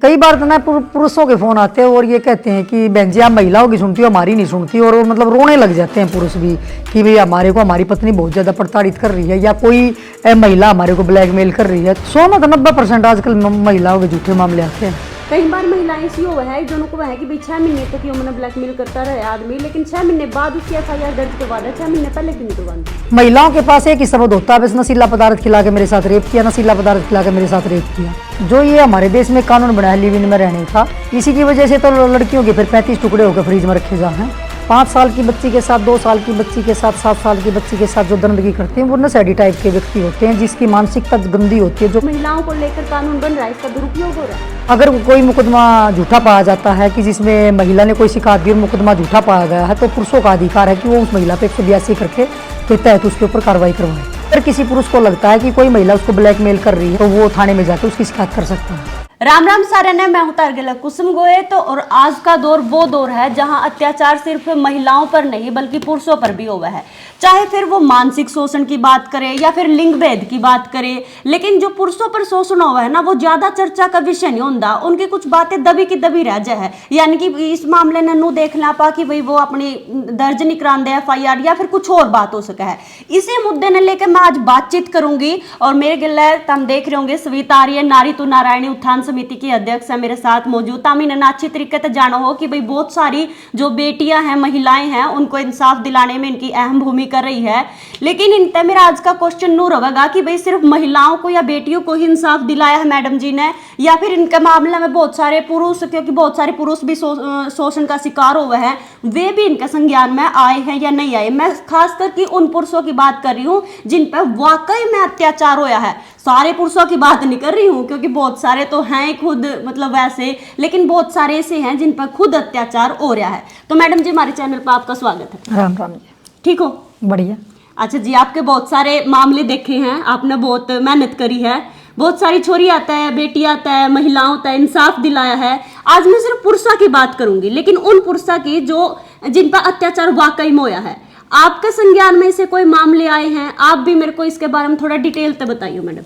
कई बार तो ना पुरुषों के फोन आते हैं और ये कहते हैं कि बहन जी आप महिलाओं की सुनती हो हमारी नहीं सुनती, और वो मतलब रोने लग जाते हैं पुरुष भी कि भाई हमारे को हमारी पत्नी बहुत ज़्यादा प्रताड़ित कर रही है या कोई महिला हमारे को ब्लैकमेल कर रही है। 100 में तो 90% आजकल महिलाओं के झूठे मामले आते हैं। कई बार महिलाएं ऐसी हो है दोनों को है कि भाई 6 महीने तक ये मैंने ब्लैकमेल करता रहे आदमी, लेकिन 6 महीने बाद उसकी FIR दर्ज करवा दे, 6 महीने पहले क्यों नहीं करवानी। महिलाओं के पास एक ही सबूत होता है, बस नशीला पदार्थ खिला के मेरे साथ रेप किया, नशीला पदार्थ खिला के मेरे साथ रेप किया। जो ये हमारे देश में कानून बना है लिव इन में रहने का, इसी की वजह से तो लड़कियों के फिर 35 टुकड़े होकर फ्रीज में रखे जा हैं। 5 साल की बच्ची के साथ, 2 साल की बच्ची के साथ, 7 साल की बच्ची के साथ जो दंडगी करते हैं वो नशेड़ी टाइप के व्यक्ति होते हैं जिसकी मानसिकता गंदी होती है। जो महिलाओं को लेकर कानून बन रहा है, इसका दुरुपयोग हो रहा है। अगर कोई मुकदमा झूठा पाया जाता है कि जिसमें महिला ने कोई शिकायत दी और मुकदमा झूठा पाया गया है, तो पुरुषों का अधिकार है कि वो उस महिला पे 182 करके के तहत उसके ऊपर कार्रवाई करवाए। अगर किसी पुरुष को लगता है कि कोई महिला उसको ब्लैकमेल कर रही है तो वो थाने में जाकर उसकी शिकायत कर सकता है। राम राम सारे ने, मैं हूं तारगिला कुसुम गोये। तो और आज का दौर वो दौर है जहां अत्याचार सिर्फ महिलाओं पर नहीं बल्कि पुरुषों पर भी हुआ है, चाहे फिर वो मानसिक शोषण की बात करें या फिर लिंग भेद की बात करें। लेकिन जो पुरुषों पर शोषण हुआ है ना, वो ज्यादा चर्चा का विषय नहीं होता, उनकी कुछ बातें दबी की दबी रह जाए। यानी कि इस मामले ने नू देख ला पा कि भाई वो अपनी दर्ज नहीं करांदे FIR या फिर कुछ और बात हो सका है। इसी मुद्दे ने लेकर मैं आज बातचीत करूंगी और मेरे गिले तुम देख रहे होंगे सविता आर्य नारी तो नारायणी उत्थान समिति की अध्यक्ष है मेरे साथ मौजूद। ताम इन्हें अच्छी तरीके से जाना हो कि भाई बहुत सारी जो बेटियां हैं, महिलाएं हैं, उनको इंसाफ दिलाने में इनकी अहम भूमिका रही है। लेकिन इन पे मेरा आज का क्वेश्चन नू रहेगा कि भाई सिर्फ महिलाओं को या बेटियों को ही इंसाफ दिलाया है मैडम जी ने, या फिर इनके मामले में बहुत सारे पुरुष, क्योंकि बहुत सारे पुरुष भी शोषण का शिकार हुए हैं, वे भी इनके संज्ञान में आए हैं या नहीं आए। मैं खास करके उन पुरुषों की बात कर रही हूँ जिन पर वाकई में अत्याचार होया है। सारे पुरुषों की बात नहीं कर रही हूँ क्योंकि बहुत सारे तो हैं खुद मतलब वैसे, लेकिन बहुत सारे ऐसे हैं जिन पर खुद अत्याचार हो रहा है। तो मैडम जी हमारे चैनल पर आपका स्वागत है। राम राम जी। ठीक हो? बढ़िया। अच्छा जी, आपके बहुत सारे मामले देखे हैं, आपने बहुत मेहनत करी है, बहुत सारी छोरी आता है, बेटी आता है, महिलाओं आता है, इंसाफ दिलाया है। आज मैं सिर्फ पुरुषों की बात करूंगी, लेकिन उन पुरुषों की जो जिन पर अत्याचार वाकई में होया है। आपके संज्ञान में से कोई मामले आए हैं? आप भी मेरे को इसके बारे में थोड़ा डिटेल से बताइए मैडम।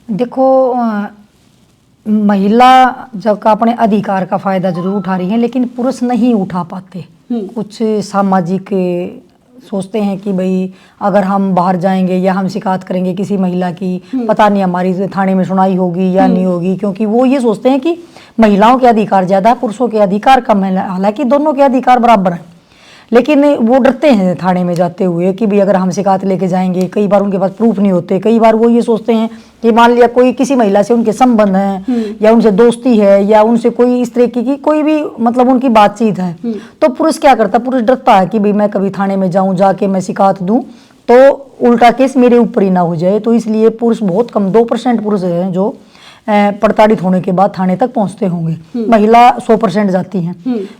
देखो, महिला जब का अपने अधिकार का फायदा जरूर उठा रही है, लेकिन पुरुष नहीं उठा पाते। कुछ सामाजिक सोचते हैं कि भाई अगर हम बाहर जाएंगे या हम शिकायत करेंगे किसी महिला की, पता नहीं हमारी थाने में सुनाई होगी या नहीं होगी, क्योंकि वो ये सोचते हैं कि महिलाओं के अधिकार ज्यादा है, पुरुषों के अधिकार कम है। हालांकि दोनों के अधिकार बराबर हैं, लेकिन वो डरते हैं थाने में जाते हुए कि भाई अगर हम शिकायत लेके जाएंगे। कई बार उनके पास प्रूफ नहीं होते, कई बार वो ये सोचते हैं कि मान लिया कोई किसी महिला से उनके संबंध हैं या उनसे दोस्ती है या उनसे कोई इस तरह की कोई भी मतलब उनकी बातचीत है, तो पुरुष क्या करता, पुरुष डरता है कि भाई मैं कभी थाने में जाऊं, जाके मैं शिकायत दूं तो उल्टा केस मेरे ऊपर ही ना हो जाए। तो इसलिए पुरुष बहुत कम, 2% पुरुष हैं जो प्रताड़ित होने के बाद थाने तक पहुंचते होंगे। महिला 100% जाती हैं,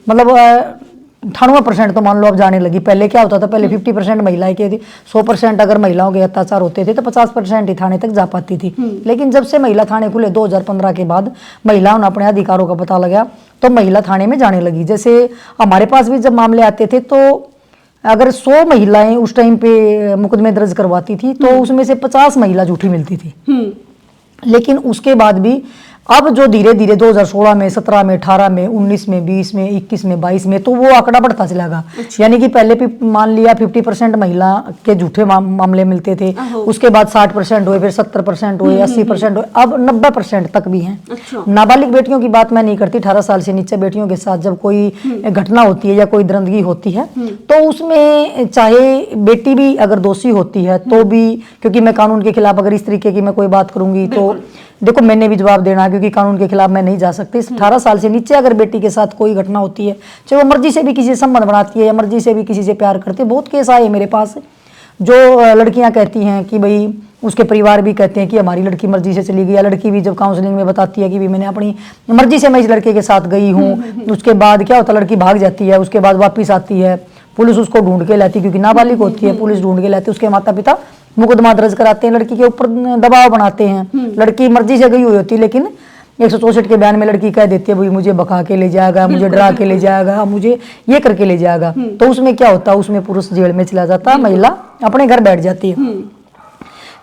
मतलब 98% तो मान लो अब जाने लगी। पहले क्या होता था, पहले 50% महिलाएं की थी, 100% अगर महिलाओं के अत्याचार होते थे तो 50% ही थाने तक जा पाती थी। लेकिन जब से महिला थाने खुले 2015 के बाद महिलाओं ने अपने अधिकारों का पता लगाया तो महिला थाने में जाने लगी। जैसे हमारे पास भी जब मामले आते थे तो अगर 100 महिलाएं उस टाइम पे मुकदमे दर्ज करवाती थी तो उसमें से 50 महिला झूठी मिलती थी। लेकिन उसके बाद भी अब जो धीरे धीरे 2016 में, 17 में, 18 में, 19 में, 20 में, 21 में, 22 में, तो वो आंकड़ा बढ़ता चलेगा। यानी कि पहले भी मान लिया 50% महिला के झूठे मामले मिलते थे, उसके बाद 60% हुए, फिर 70% हुए, 80% हुए, अब 90% तक भी हैं। अच्छा। नाबालिग बेटियों की बात मैं नहीं करती, 18 साल से नीचे बेटियों के साथ जब कोई घटना होती है या कोई दरंदगी होती है तो उसमें चाहे बेटी भी अगर दोषी होती है तो भी, क्योंकि मैं कानून के खिलाफ अगर इस तरीके की मैं कोई बात करूंगी तो देखो मैंने भी जवाब देना है, क्योंकि कानून के खिलाफ मैं नहीं जा सकती। 18 साल से नीचे अगर बेटी के साथ कोई घटना होती है, चाहे वो मर्जी से भी किसी से संबंध बनाती है या मर्जी से भी किसी से प्यार करती है, बहुत केस आए मेरे पास जो लड़कियां कहती हैं कि भाई उसके परिवार भी कहते हैं कि हमारी लड़की मर्जी से चली गई, या लड़की भी जब काउंसलिंग में बताती है कि भी मैंने अपनी मर्जी से मैं इस लड़के के साथ गई हूँ, उसके बाद क्या होता है लड़की भाग जाती है, उसके बाद वापिस आती है, पुलिस उसको ढूंढ के लाती, क्योंकि नाबालिग होती है, पुलिस ढूंढ के लाती है, उसके माता पिता मुकदमा दर्ज कराते हैं, लड़की के ऊपर दबाव बनाते हैं। लड़की मर्जी से गई हुई होती है, लेकिन 164 के बयान में लड़की कह देती है भाई मुझे बका के ले जाएगा, मुझे डरा के ले जाएगा, मुझे ये करके ले जाएगा। तो उसमें क्या होता है, उसमें पुरुष जेल में चला जाता है, महिला अपने घर बैठ जाती है।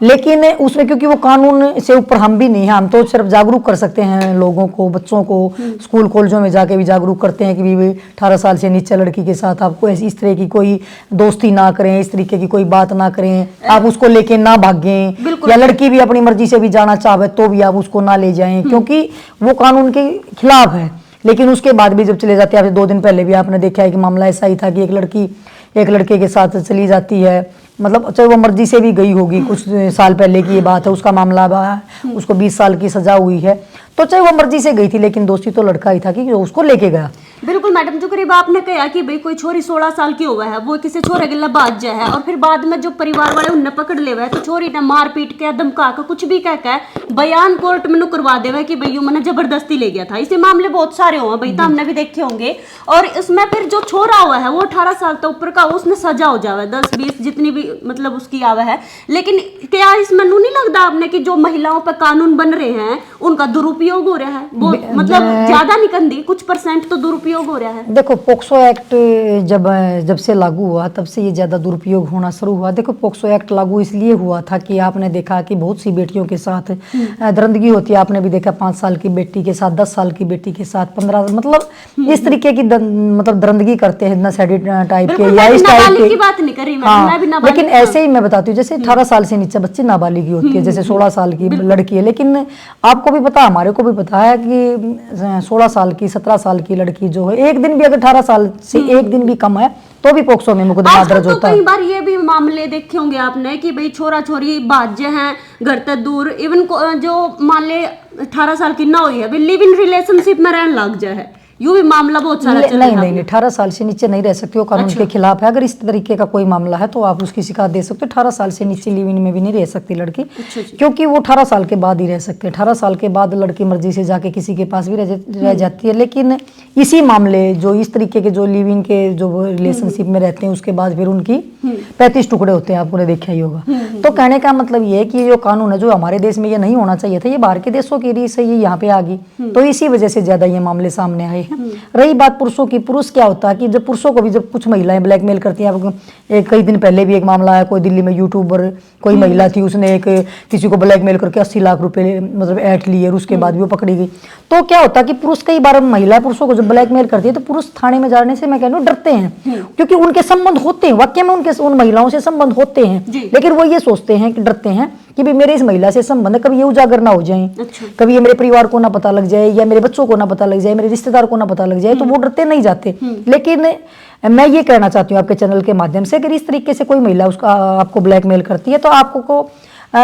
लेकिन उसमें क्योंकि वो कानून से ऊपर हम भी नहीं है, हम तो सिर्फ जागरूक कर सकते हैं लोगों को, बच्चों को स्कूल कॉलेजों में जाके भी जागरूक करते हैं कि भी 18 साल से नीचे लड़की के साथ आपको इस तरह की कोई दोस्ती ना करें, इस तरीके की कोई बात ना करें, आप उसको लेके ना भागें, या लड़की भी अपनी मर्जी से भी जाना चाहे तो भी आप उसको ना ले जाएं, क्योंकि वो कानून के खिलाफ है। लेकिन उसके बाद भी जब चले जाते हैं, 2 दिन पहले भी आपने देखा है कि मामला ऐसा ही था कि एक लड़की एक लड़के के साथ चली जाती है, मतलब चाहे वो मर्जी से भी गई होगी, कुछ साल पहले की ये बात है, उसका मामला उसको 20 साल की सजा हुई है, तो चाहे वो मर्जी से गई थी, लेकिन दोस्ती तो लड़का ही था कि जो उसको लेके गया। बिल्कुल मैडम, जो करीब आपने कहा कि भाई कोई छोरी 16 साल की हुआ है, वो किसी छोरे के बात जाए है, और फिर बाद में जो परिवार वाले उनने पकड़ ले हुआ है, तो छोरी ने मार पीट के धमका के कुछ भी कह के बयान कोर्ट में करवा देवा है कि भाई मैंने जबरदस्ती ले गया था। इसे मामले बहुत सारे हुए भाई, तो हमने भी देखे होंगे। और इसमें फिर जो छोरा हुआ है वो 18 साल तक ऊपर का, उसने सजा हो जावा 10-20 जितनी भी मतलब उसकी आवा है। लेकिन क्या इसमें नहीं लगता आपने कि जो महिलाओं पर कानून बन रहे हैं उनका दुरुपयोग हो रहा है? वो मतलब ज्यादा नहीं कंदी, कुछ % तो दुरुपयोग हो रहा है। देखो पोक्सो एक्ट जब से लागू हुआ तब से ये ज्यादा दुरुपयोग होना शुरू हुआ। देखो पोक्सो एक्ट लागू इसलिए हुआ था कि आपने देखा कि बहुत सी बेटियों के साथ दरिंदगी होती है। आपने भी देखा 5 साल की बेटी के साथ, 10 साल की बेटी के साथ, 15, मतलब इस तरीके की मतलब दरिंदगी करते हैं, नशेड़ी टाइप के या इस टाइप के। बात नहीं कर रही मैं भी नाबालिग, लेकिन ऐसे ही मैं बताती हूँ, जैसे 18 साल से नीचे बच्चे नाबालिग होती है, जैसे 16 साल की लड़की है। लेकिन आपको भी पता, हमारे को भी पता है कि 16 साल की, 17 साल की लड़की जो है, एक दिन भी अगर 18 साल से एक दिन भी कम है तो भी पोक्सो में मुकदमा दर्ज होता है। कई बार ये भी मामले देखे होंगे आपने कि भाई छोरा छोरी बाजे हैं घर तक दूर, इवन जो मान ले 18 साल की ना हुई है, लिव इन रिलेशनशिप में रहने लग जाए है, यूं भी मामला बहुत सारा चल रहा है। नहीं 18 साल से नीचे नहीं रह सकते, वो कानून के खिलाफ है। अगर इस तरीके का कोई मामला है तो आप उसकी शिकायत दे सकते हो। 18 साल से नीचे लिव इन में भी नहीं रह सकती लड़की, क्योंकि वो 18 साल के बाद ही रह सकते हैं। 18 साल के बाद लड़की मर्जी से जाके किसी के पास भी रह जाती है। लेकिन इसी मामले जो इस तरीके के जो लिव इन के जो रिलेशनशिप में रहते हैं, उसके बाद फिर उनकी 35 टुकड़े होते हैं, आपने देखा ही होगा। तो कहने का मतलब ये है कि जो कानून है, जो हमारे देश में ये नहीं होना चाहिए था, ये बाहर के देशों की रीत से ये यहाँ पे आ गई, तो इसी वजह से ज्यादा ये मामले सामने आए हैं। रही बात पुरुषों की, पुरुष क्या होता है कि जब पुरुषों को भी जब कुछ महिलाएं ब्लैकमेल करती हैं, कई दिन पहले भी एक मामला आया, कोई दिल्ली में यूट्यूबर कोई महिला थी, उसने एक किसी को ब्लैकमेल करके 80 लाख रुपए मतलब ऐंठ लिए, और उसके बाद भी वो पकड़ी गई। तो क्या होता है कि पुरुष, कई बार महिला पुरुषों को जब ब्लैकमेल करती है तो पुरुष थाने में जाने से मैं कह रही हूँ डरते हैं, क्योंकि उनके संबंध होते हैं, वाकई में उनके उन महिलाओं से संबंध होते हैं, लेकिन वो ये सोचते हैं कि डरते हैं कि भी मेरे इस महिला से संबंध कभी ये उजागर ना हो जाए, कभी ये मेरे परिवार को ना पता लग जाए, या मेरे बच्चों को ना पता लग जाए, मेरे रिश्तेदार को ना पता लग जाए, तो वो डरते नहीं जाते। लेकिन मैं ये कहना चाहती हूँ आपके चैनल के माध्यम से, अगर इस तरीके से कोई महिला उसका आपको ब्लैकमेल करती है तो आपको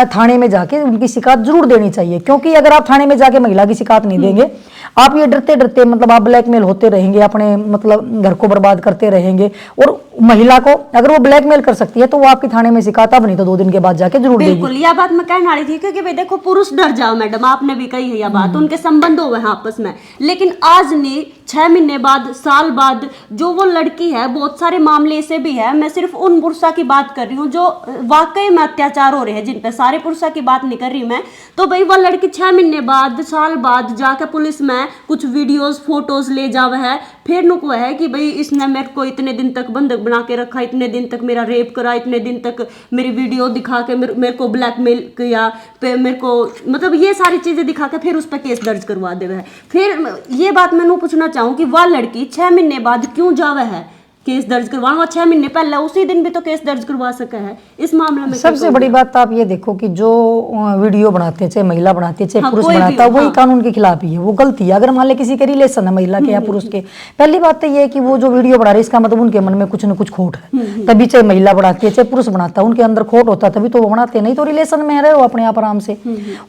थाने में जाके उनकी शिकायत जरूर देनी चाहिए। क्योंकि अगर आप थाने में जाके महिला की शिकायत नहीं देंगे, आप ये डरते डरते मतलब आप ब्लैकमेल होते रहेंगे, अपने मतलब घर को बर्बाद करते रहेंगे, और महिला को अगर वो ब्लैकमेल कर सकती है तो वो आपकी थाने में शिकायत अब नहीं तो 2 दिन के बाद जाके जरूर देगी। बिल्कुल, यह बात मैं कहने वाली थी, क्योंकि भाई देखो पुरुष डर जाओ, मैडम आपने भी कही है यह बात, उनके संबंध हो गए आपस में। लेकिन आज नहीं, 6 महीने बाद, साल बाद जो वो लड़की है, बहुत सारे मामले ऐसे भी है, मैं सिर्फ उन पुरुषों की बात कर रही हूँ जो वाकई में अत्याचार हो रहे हैं, जिन पे सारे पुरुषों की बात नहीं कर रही मैं। तो भाई वो लड़की 6 महीने बाद, साल बाद जाकर पुलिस में कुछ वीडियोस फोटोज ले जावा है, फिर नुको है कि भाई इसने मेरे को इतने दिन तक बंधक बना के रखा, इतने दिन तक मेरा रेप करा, इतने दिन तक मेरी वीडियो दिखा के मेरे को ब्लैकमेल किया, मेरे को मतलब ये सारी चीजें दिखा के फिर उस पर केस दर्ज करवा देवे है। फिर ये बात मैं पूछना चाहूँ कि वह लड़की 6 महीने बाद क्यों जावे है केस दर्ज करवाना? 6 महीने पहले उसी दिन भी तो केस दर्ज करवा सका है। इस मामले में सबसे बड़ी बात आप ये देखो कि जो वीडियो बनाते हैं, चाहे महिला बनाती है चाहे पुरुष बनाता है, वही कानून के खिलाफ ही है, वो गलती है। अगर मान ले किसी के रिलेशन है महिला के या पुरुष के, पहली बात तो ये है कि वो जो वीडियो बना रहे इसका मतलब उनके मन में कुछ न कुछ खोट है, तभी चाहे महिला बनाती है चाहे पुरुष बनाता है, उनके अंदर खोट होता है तभी तो वो बनाते, नहीं तो रिलेशन में रहे हो अपने आप आराम से।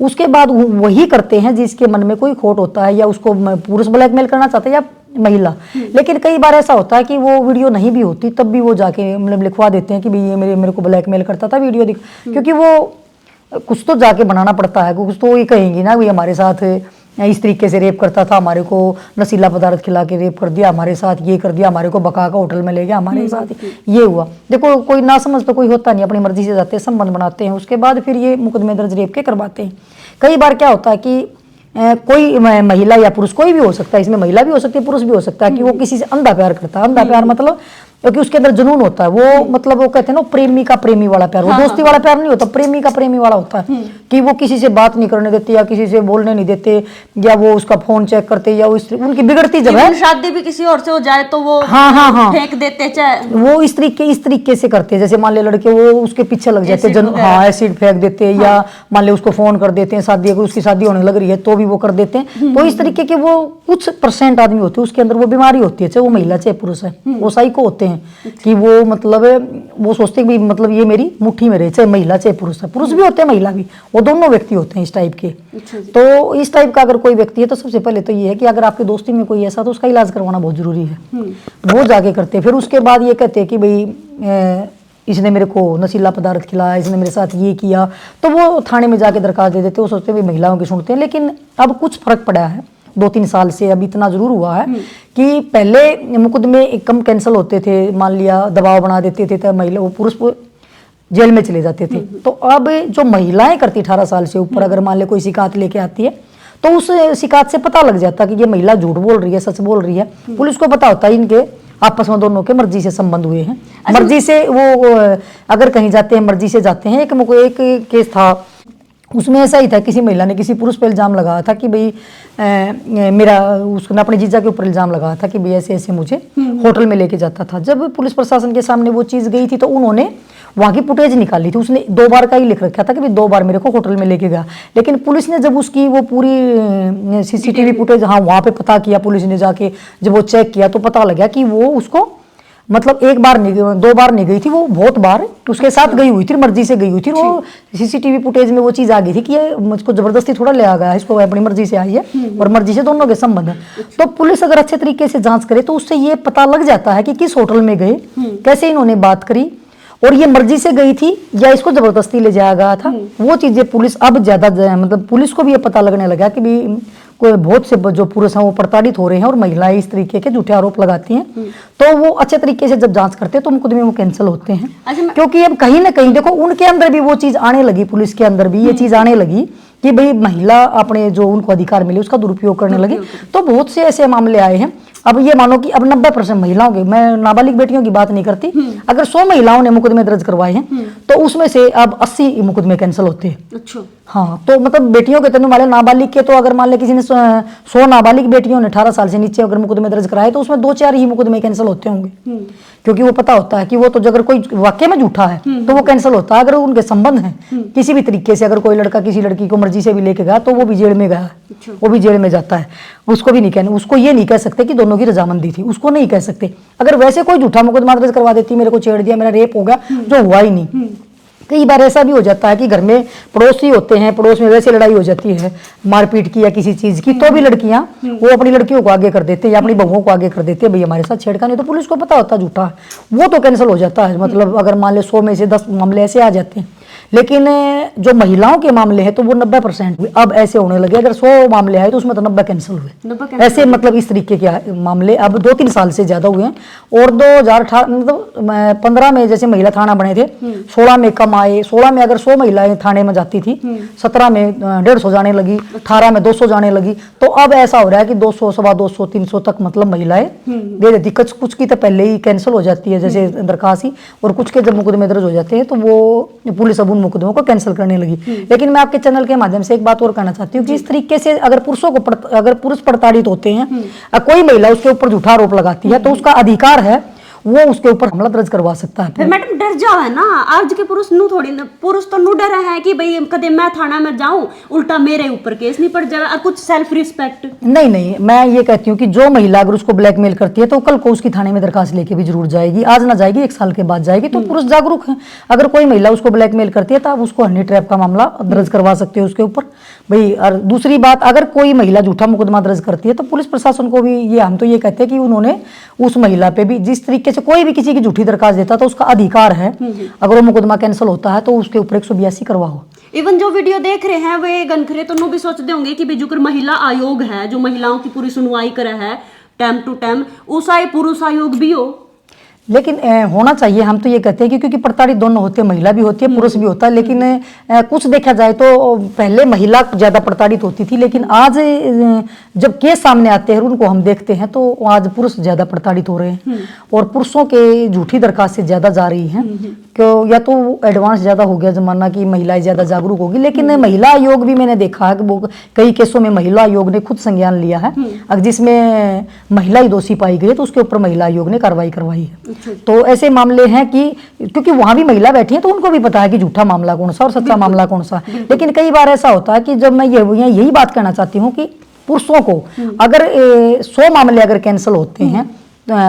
उसके बाद वही करते हैं जिसके मन में कोई खोट होता है, या उसको पुरुष ब्लैकमेल करना चाहता है या महिला। लेकिन कई बार ऐसा होता है कि वो वीडियो नहीं भी होती तब भी वो जाके मतलब लिखवा देते हैं कि भाई ये मेरे को ब्लैकमेल करता था, वीडियो दिख, क्योंकि वो कुछ तो जाके बनाना पड़ता है, कुछ तो ये कहेंगी ना, भाई हमारे साथ इस तरीके से रेप करता था, हमारे को नशीला पदार्थ खिला के रेप कर दिया, हमारे साथ ये कर दिया, हमारे को बका का होटल में ले गया, हमारे साथ ये हुआ। देखो कोई ना समझ तो कोई होता नहीं, अपनी मर्जी से जाते हैं, संबंध बनाते हैं, उसके बाद फिर ये मुकदमे दर्ज रेप के करवाते हैं। कई बार क्या होता है कि कोई महिला या पुरुष कोई भी हो सकता है, इसमें महिला भी हो सकती है पुरुष भी हो सकता है, कि वो किसी से अंधा प्यार करता है। अंधा प्यार मतलब क्योंकि उसके अंदर जुनून होता है। वो मतलब वो कहते हैं ना प्रेमी का प्रेमी वाला प्यार, वो दोस्ती वाला प्यार नहीं होता, प्रेमी का प्रेमी वाला होता है कि वो किसी से बात नहीं करने देते या किसी से बोलने नहीं देते, या वो उसका फोन चेक करते, या वो उनकी बिगड़ती जब है शादी भी किसी और से हो जाए तो वो फेंक देते, चाहे वो इस तरीके से करते हैं। जैसे मान ले लड़के वो उसके पीछे लग जाते हैं, हाँ एसिड फेंक देते हैं, या मान ले उसको फोन कर देते हैं, शादी अगर उसकी शादी होने लग रही है तो भी वो कर देते हैं। तो इस तरीके के वो कुछ % आदमी होते हैं उसके अंदर वो बीमारी होती है, चाहे वो महिला चाहे पुरुष है, वो साइको होते हैं कि वो मतलब वो सोचते हैं कि मतलब ये मेरी मुट्ठी में रहे, चाहे महिला चाहे पुरुष है। पुरुष भी होते हैं महिला भी, वो दोनों व्यक्ति होते हैं इस टाइप के। तो इस टाइप का अगर कोई व्यक्ति है तो सबसे पहले तो ये है कि अगर आपकी दोस्ती में कोई ऐसा, तो उसका इलाज करवाना बहुत जरूरी है। वो जाके करते हैं। फिर उसके बाद ये कहते हैं कि भाई इसने मेरे को नशीला पदार्थ खिलाया, इसने मेरे साथ ये किया, तो वो थाने में जाके दरखास्त दे देते हैं। वो सोचते हैं भाई महिलाओं की सुनते हैं। लेकिन अब कुछ फर्क पड़ा है 2-3 साल से, अब इतना जरूर हुआ है कि पहले मुकदमे कम कैंसिल होते थे, मान लिया दबाव बना देते थे तो महिला वो पुरुष जेल में चले जाते थे। तो अब जो महिलाएं करती 18 साल से ऊपर, अगर मान ले कोई शिकायत लेके आती है तो उस शिकायत से पता लग जाता कि ये महिला झूठ बोल रही है, सच बोल रही है। पुलिस को पता होता है इनके आपस में दोनों के मर्जी से संबंध हुए हैं, मर्जी से वो अगर कहीं जाते हैं मर्जी से जाते हैं। एक केस था, उसमें ऐसा ही था, किसी महिला ने किसी पुरुष पर इल्जाम लगाया था कि भाई मेरा, उसने अपने जीजा के ऊपर इल्जाम लगाया था कि भाई ऐसे ऐसे मुझे होटल में लेके जाता था। जब पुलिस प्रशासन के सामने वो चीज़ गई थी तो उन्होंने वहाँ की फुटेज निकाली थी। उसने 2 बार का ही लिख रखा था कि भाई 2 बार मेरे को होटल में लेके गया। लेकिन पुलिस ने जब उसकी वो पूरी CCTV फुटेज वहाँ पे पता किया, पुलिस ने जाके जब वो चेक किया तो पता लगा कि वो उसको मतलब 1 बार नहीं, 2 बार नहीं गई थी, वो बहुत बार उसके साथ गई हुई थी, मर्जी से गई हुई थी। वो CCTV फुटेज में वो चीज़ आ गई थी कि ये मुझको जबरदस्ती थोड़ा ले आ गया, इसको अपनी मर्जी से आई है और मर्जी से दोनों के संबंध है। तो पुलिस अगर अच्छे तरीके से जांच करे तो उससे ये पता लग जाता है कि किस होटल में गए, कैसे इन्होंने बात करी, और ये मर्जी से गई थी या इसको जबरदस्ती ले जाया गया था। वो चीजें पुलिस अब ज्यादा मतलब पुलिस को भी ये पता लगने लगा कि भी कोई बहुत से जो पुरुष हैं वो प्रताड़ित हो रहे हैं और महिलाएं इस तरीके के झूठे आरोप लगाती हैं। तो वो अच्छे तरीके से जब जांच करते हैं तो मुकदमे वो कैंसिल होते हैं। क्योंकि अब कहीं ना कहीं देखो उनके अंदर भी वो चीज आने लगी, पुलिस के अंदर भी ये चीज आने लगी कि भाई महिला अपने जो उनको अधिकार मिले उसका दुरुपयोग करने लगी। तो बहुत से ऐसे मामले आए हैं। अब ये मानो कि अब 90% महिलाओं के, मैं नाबालिग बेटियों की बात नहीं करती, अगर 100 महिलाओं ने मुकदमे दर्ज करवाए हैं तो उसमें से अब 80 मुकदमे कैंसिल होते हैं। अच्छा। हाँ, तो मतलब बेटियों के तो मान नाबालिग के, तो अगर मान ले किसी ने 100 नाबालिग बेटियों ने 18 साल से नीचे अगर मुकदमे दर्ज कराए तो उसमें 2-4 ही मुकदमे कैंसिल होते होंगे। क्योंकि वो पता होता है कि वो तो अगर कोई वाकई में झूठा है तो वो कैंसिल होता है। अगर उनके संबंध है किसी भी तरीके से, अगर कोई लड़का किसी लड़की को मर्जी से भी लेके गया तो वो भी जेल में गया, वो भी जेल में जाता है। उसको भी नहीं कहने, उसको ये नहीं कह सकते कि दोनों की रजामंदी थी, उसको नहीं कह सकते। अगर वैसे कोई झूठा मुकदमा दर्ज करवा देती, मेरे को छेड़ दिया, मेरा रेप हो गया, जो हुआ ही नहीं। कई बार ऐसा भी हो जाता है कि घर में पड़ोसी होते हैं, पड़ोस में वैसे लड़ाई हो जाती है मारपीट की या किसी चीज की, तो भी लड़कियां वो अपनी लड़कियों को आगे कर देते हैं या अपनी बहुओं को आगे कर देते हैं, भाई हमारे साथ छेड़खानी। तो पुलिस को पता होता है झूठा, वो तो कैंसिल हो जाता है। मतलब अगर मान ले 100 में से 10 मामले ऐसे आ जाते हैं। लेकिन जो महिलाओं के मामले हैं तो वो 90% अब ऐसे होने लगे। अगर 100 मामले आए तो उसमें तो 90 कैंसिल हुए। ऐसे मतलब इस तरीके के मामले अब 2-3 साल से ज्यादा हुए हैं। और 2018 मतलब 15 में जैसे महिला थाना बने थे, 16 में कम आए। 16 में अगर 100 महिलाएं थाने में जाती थी, 17 में 150 जाने लगी, 18 में 200 जाने लगी। तो अब ऐसा हो रहा है कि 200, 250, 300 तक मतलब महिलाएं दे देती। कुछ की तो पहले ही कैंसिल हो जाती है जैसे दरखास्त ही, और कुछ के जब मुकदमे दर्ज हो जाते हैं तो वो पुलिस अब मुकदमों को कैंसिल करने लगी। लेकिन मैं आपके चैनल के माध्यम से एक बात और कहना चाहती हूँ कि इस तरीके से अगर पुरुष प्रताड़ित होते हैं, कोई महिला उसके ऊपर झूठा आरोप लगाती है तो उसका अधिकार है वो उसके ऊपर हमला दर्ज करवा सकता है। मैडम डर जाओ है ना, आज के पुरुष नु थोड़ी न, पुरुष तो नु डर है कि भाई कदे मैं थाना में जाऊं उल्टा मेरे ऊपर केस नहीं पड़ जाए, कुछ सेल्फ रिस्पेक्ट। नहीं, मैं ये कहती हूँ कि जो महिला अगर उसको ब्लैकमेल करती है तो कल को उसकी थाने में दरखास्त लेके भी जरूर जाएगी। आज ना जाएगी, 1 साल के बाद जाएगी। तो पुरुष जागरूक है। अगर कोई महिला उसको ब्लैकमेल करती है तो आप उसको हनी ट्रैप का मामला दर्ज करवा सकते हो उसके ऊपर भाई। और दूसरी बात, अगर कोई महिला झूठा मुकदमा दर्ज करती है तो पुलिस प्रशासन को भी ये, हम तो ये कहते हैं कि उन्होंने उस महिला पे भी जिस तरीके से कोई भी किसी की झूठी दरखास्त देता तो उसका अधिकार है, अगर वो मुकदमा कैंसिल होता है तो उसके ऊपर 182 करवाओ। इवन जो वीडियो देख रहे हैं वे गनखरे तो भी सोचते होंगे कि जो महिला आयोग है जो महिलाओं की पूरी सुनवाई करे है टाइम टू टाइम, उस पुरुष आयोग भी हो। लेकिन होना चाहिए। हम तो ये कहते हैं कि क्योंकि प्रताड़ित दोनों होते हैं, महिला भी होती है, पुरुष भी होता है, लेकिन कुछ देखा जाए तो पहले महिला ज़्यादा प्रताड़ित होती थी, लेकिन आज जब केस सामने आते हैं उनको हम देखते हैं तो आज पुरुष ज़्यादा प्रताड़ित हो रहे हैं और पुरुषों के झूठी दरखास्तें ज़्यादा जा रही हैं। क्यों? या तो एडवांस ज़्यादा हो गया ज़माना कि महिलाएं ज़्यादा जागरूक होगी, लेकिन महिला आयोग भी मैंने देखा है कि वो कई केसों में महिला आयोग ने खुद संज्ञान लिया है। अगर जिसमें महिला ही दोषी पाई गई तो उसके ऊपर महिला आयोग ने कार्रवाई करवाई है। तो ऐसे मामले हैं कि क्योंकि वहां भी महिला बैठी है तो उनको भी पता है कि झूठा मामला कौन सा और सच्चा मामला कौन सा। लेकिन कई बार ऐसा होता है कि जब मैं यही बात कहना चाहती हूँ कि पुरुषों को अगर 100 मामले अगर कैंसिल होते हैं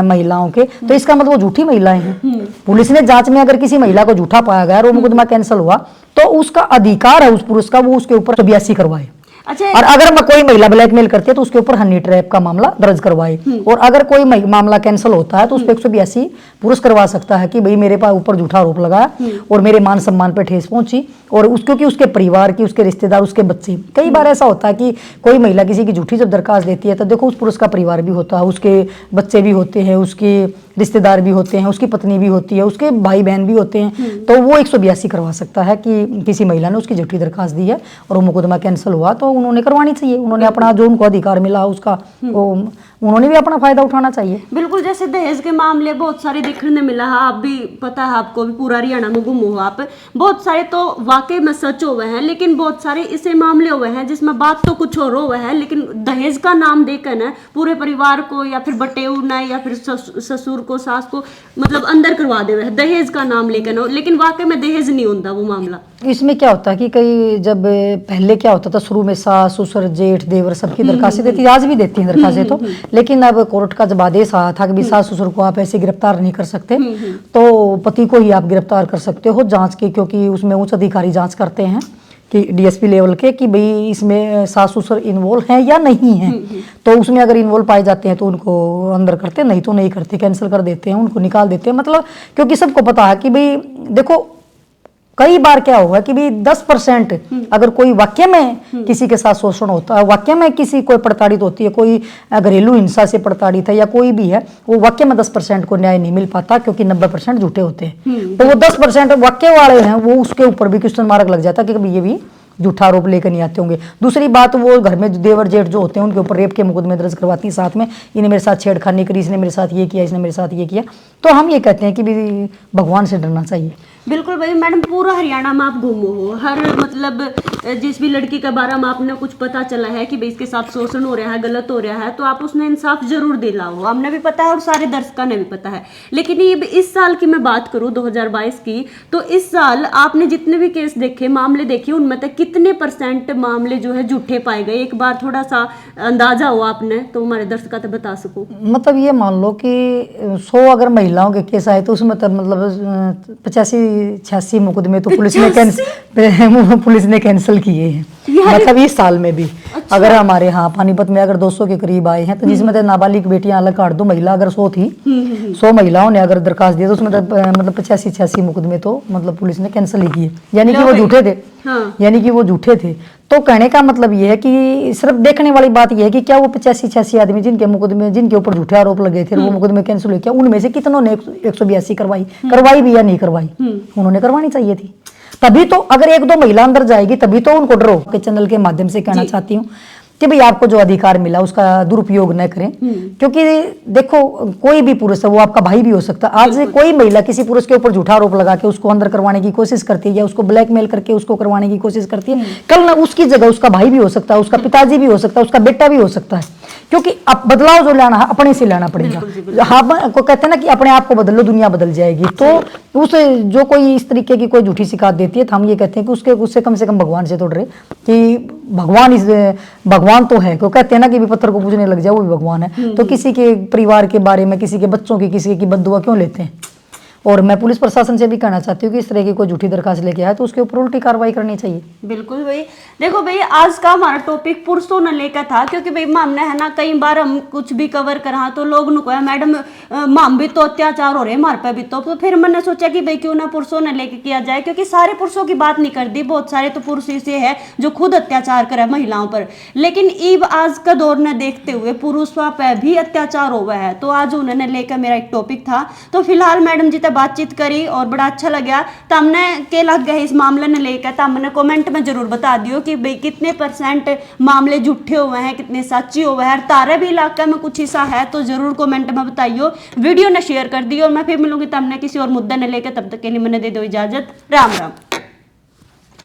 महिलाओं के, तो इसका मतलब वो झूठी महिलाएं हैं। पुलिस ने जांच में अगर किसी महिला को झूठा पाया गया और वो मुकदमा कैंसिल हुआ तो उसका अधिकार है उस पुरुष का, वो उसके ऊपर 82 करवाए। अच्छा, और अगर कोई महिला ब्लैकमेल करती है तो उसके ऊपर हनी ट्रैप का मामला दर्ज करवाए। और अगर कोई मामला कैंसिल होता है तो उस पर 182 पुरुष करवा सकता है कि भाई मेरे पास ऊपर झूठा आरोप लगाया और मेरे मान सम्मान पे ठेस पहुंची, और क्योंकि उसके परिवार की, उसके रिश्तेदार, उसके बच्चे। कई बार ऐसा होता है कि कोई महिला किसी की झूठी जब दरखास्त देती है तो देखो उस पुरुष का परिवार भी होता है, उसके बच्चे भी होते हैं, उसके रिश्तेदार भी होते हैं, उसकी पत्नी भी होती है, उसके भाई बहन भी होते हैं, तो वो 182 करवा सकता है कि किसी महिला ने उसकी झूठी दरखास्त दी है और वो मुकदमा कैंसिल हुआ, तो उन्होंने करवानी चाहिए। उन्होंने अपना जो उनको अधिकार मिला उसका उन्होंने भी अपना फायदा उठाना चाहिए। बिल्कुल, जैसे दहेज के मामले बहुत सारे देखने मिला है, आप भी पता है, आपको भी पूरा हरियाणा में गुम हो आप, बहुत सारे तो वाकई में सच हुए हैं, लेकिन बहुत सारे ऐसे मामले हुए हैं जिसमें बात तो कुछ और हुआ है, लेकिन दहेज का नाम देकर ना पूरे परिवार को या फिर बटेऊ ना या फिर ससुर को, सास को मतलब अंदर करवा दे है दहेज का नाम लेकर ना, लेकिन वाकई में दहेज नहीं होता वो मामला। इसमें क्या होता है कि कई जब पहले क्या होता था, शुरू में सास ससुर जेठ देवर सबकी दरखास्तें देती, आज भी देती हैं दरखास्तें तो, लेकिन अब कोर्ट का जब आदेश आया था कि सास ससुर को आप ऐसे गिरफ्तार नहीं कर सकते, तो पति को ही आप गिरफ्तार कर सकते हो जांच के, क्योंकि उसमें उच्च अधिकारी जांच करते हैं कि डीएसपी लेवल के कि भाई इसमें सास ससुर इन्वॉल्व हैं या नहीं हैं। तो उसमें अगर इन्वॉल्व पाए जाते हैं तो उनको अंदर करते, नहीं तो नहीं करते, कैंसिल कर देते हैं, उनको निकाल देते हैं। मतलब क्योंकि सबको पता है कि भाई देखो कई बार क्या होगा कि भाई 10% अगर कोई वाक्य में किसी के साथ शोषण होता है, वाक्य में किसी कोई प्रताड़ित होती है, कोई घरेलू हिंसा से प्रताड़ित है या कोई भी है, वो वाक्य में 10% को न्याय नहीं मिल पाता क्योंकि 90% झूठे होते हैं। तो वो 10% वाक्य वाले हैं वो उसके ऊपर भी क्वेश्चन मार्क लग जाता है कि ये भी झूठा आरोप लेकर नहीं आते होंगे। दूसरी बात, वो घर में देवर जेठ जो होते हैं उनके ऊपर रेप के मुकदमे दर्ज करवाती है, साथ में इन्हें मेरे साथ छेड़खानी करी, इसने मेरे साथ ये किया, इसने मेरे साथ ये किया। तो हम ये कहते हैं कि भी भगवान से डरना चाहिए। बिल्कुल भाई, मैडम पूरा हरियाणा में आप घूमो हो, हर मतलब जिस भी लड़की के बारे में आपने कुछ पता चला है कि भाई इसके साथ शोषण हो रहा है, गलत हो रहा है, तो आप उसने इंसाफ जरूर दिलाओ। हमने भी पता है और सारे दर्शकों ने भी पता है। लेकिन ये इस साल की मैं बात करूं 2022 की, तो इस साल आपने जितने भी केस देखे, मामले देखे, उनमें तक कितने % मामले जो है झूठे पाए गए? एक बार थोड़ा सा अंदाजा हो आपने तो हमारे दर्शकों तक बता सको। मतलब ये मान लो कि 100 अगर महिलाओं के केस आए तो उसमें तब मतलब 85-86 मुकदमे तो पुलिस ने कैंसिल किए हैं, मतलब इस साल में भी। अच्छा। अगर हमारे यहाँ पानीपत में अगर 200 के करीब आए हैं, तो जिसमें तो नाबालिग बेटियां अलग काट दो, महिला अगर 100 थी, 100 महिलाओं ने अगर दरखास्त दी तो उसमें मतलब 85-86 मुकदमे तो मतलब पुलिस ने कैंसिल ही किए, यानी कि वो झूठे थे। हाँ। यानी कि वो झूठे थे। तो कहने का मतलब ये है कि सिर्फ देखने वाली बात ये है कि क्या वो 85-86 आदमी जिनके मुकदमे, जिनके ऊपर झूठे आरोप लगे थे, वो मुकदमे कैंसिल हुए, क्या उनमें से कितनों ने 182 करवाई भी या नहीं करवाई? उन्होंने करवानी चाहिए थी। तभी तो अगर 1-2 महिला अंदर जाएगी तभी तो उनको डरो। के चैनल के माध्यम से कहना चाहती हूँ कि भाई आपको जो अधिकार मिला उसका दुरुपयोग न करें, क्योंकि देखो कोई भी पुरुष है, वो आपका भाई भी हो सकता है। आज कोई महिला किसी पुरुष के ऊपर झूठा आरोप लगा के उसको अंदर करवाने की कोशिश करती है या उसको ब्लैकमेल करके उसको करवाने की कोशिश करती है, कल ना उसकी जगह उसका भाई भी हो सकता है, उसका पिताजी भी हो सकता है, उसका बेटा भी हो सकता है। क्योंकि अब बदलाव जो लाना है अपने से लाना पड़ेगा। हाँ, को कहते हैं ना कि अपने आप को बदल लो दुनिया बदल जाएगी। तो उस जो कोई इस तरीके की कोई झूठी शिकायत देती है तो हम ये कहते हैं कि उससे कम से कम भगवान से तो डरे कि भगवान तो है। क्यों कहते हैं ना कि भी पत्थर को पूजने लग जाए वो भी भगवान है। तो किसी के परिवार के बारे में, किसी के बच्चों की, किसी की बद्दुआ क्यों लेते हैं? और मैं पुलिस प्रशासन से भी कहना चाहती हूँ कि इस तरह की कोई झूठी दरखास्त लेके आए तो उसके ऊपर उल्टी कार्रवाई करनी चाहिए। बिल्कुल भाई, देखो भाई आज का हमारा टॉपिक पुरुषों ने लेकर था, क्योंकि भाई हमने है ना कई बार हम कुछ भी कवर करा तो लोग नु कहा मैडम माम भी तो अत्याचार हो रहे हमारे पे भी, तो फिर मैंने सोचा कि भाई क्यों ना पुरुषों ने लेके किया जाए, क्योंकि सारे पुरुषों की बात नहीं कर दी, बहुत सारे तो पुरुष ऐसे है जो खुद अत्याचार करे महिलाओं पर, लेकिन ईब आज का दौर ने देखते हुए पुरुषों पर भी अत्याचार हुआ है, तो आज उन्होंने लेकर मेरा एक टॉपिक था। तो फिलहाल मैडम जी से बातचीत करी और बड़ा अच्छा लगा, तो हमने के लग गए इस मामले ने लेकर, तो हमने कमेंट में जरूर बता दियो कि भाई कितने % मामले झूठे हुए हैं, कितने सच्चे हुए हैं, तारे भी इलाके में कुछ ऐसा है तो जरूर कमेंट में बताइयो, वीडियो ने शेयर कर दियो। और मैं फिर मिलूंगी तब किसी और मुद्दे ने लेकर, तब तक के लिए मैंने दे दो इजाजत। राम राम।